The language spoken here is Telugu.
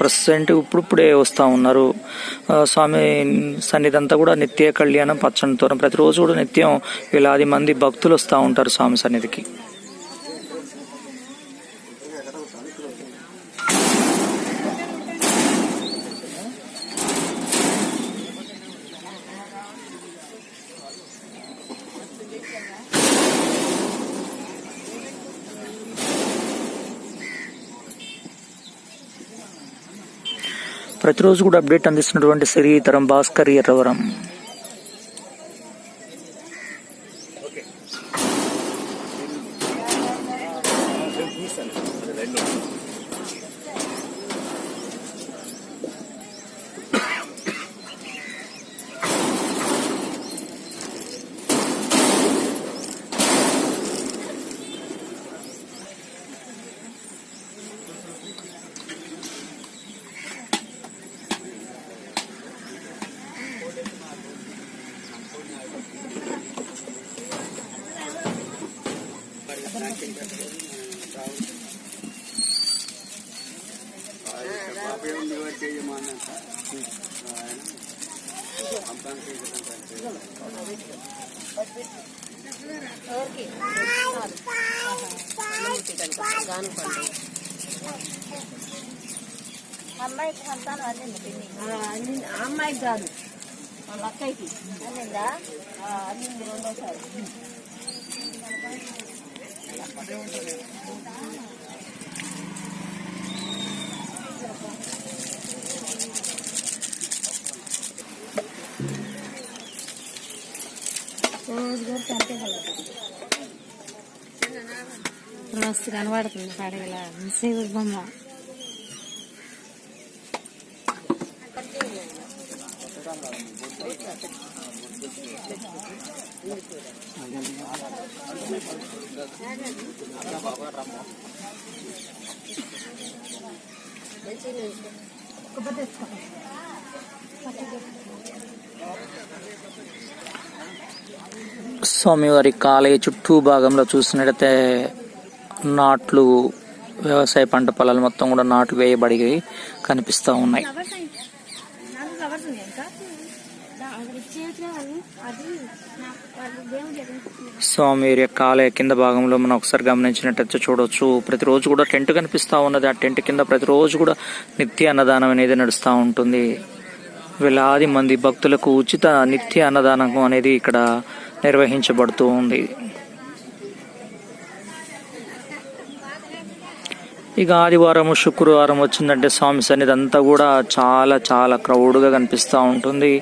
ప్రెసెంట్ ఇప్పుడిప్పుడే వస్తూ ఉన్నారు. స్వామి సన్నిధి అంతా కూడా నిత్య కళ్యాణం, పచ్చని తోరణం. ప్రతిరోజు కూడా నిత్యం వేలాది మంది భక్తులు వస్తూ ఉంటారు స్వామి సన్నిధికి. ప్రతిరోజు కూడా అప్డేట్ అందిస్తున్నటువంటి శ్రీధరం భాస్కర్ ఎర్రవరం. అమ్మాయికి సంతానం అమ్మాయికి కాదు వాళ్ళ అక్కయ్యకి అన్నిందా అన్నింది రెండోసారి. మస్తు కనబడుతుంది పడగల శివుడి బొమ్మ. స్వామివారి ఆలయ చుట్టూ భాగంలో చూసినట్టయితే నాట్లు, వ్యవసాయ పంట పొలాలు మొత్తం కూడా నాట్లు వేయబడి కనిపిస్తూ ఉన్నాయి. స్వామివారి యొక్క ఆలయ కింద భాగంలో మనం ఒకసారి గమనించినట్టయితే చూడవచ్చు, ప్రతిరోజు కూడా టెంట్ కనిపిస్తూ ఉన్నది. ఆ టెంట్ కింద ప్రతిరోజు కూడా నిత్య అన్నదానం అనేది నడుస్తూ ఉంటుంది. వేలాది మంది భక్తులకు ఉచిత నిత్య అన్నదానం అనేది ఇక్కడ నిర్వహించబడుతూ ఉంది. ఇక ఆదివారం, శుక్రవారం వచ్చిందంటే స్వామి సన్నిధి అంతా కూడా చాలా చాలా క్రౌడ్గా కనిపిస్తూ ఉంటుంది.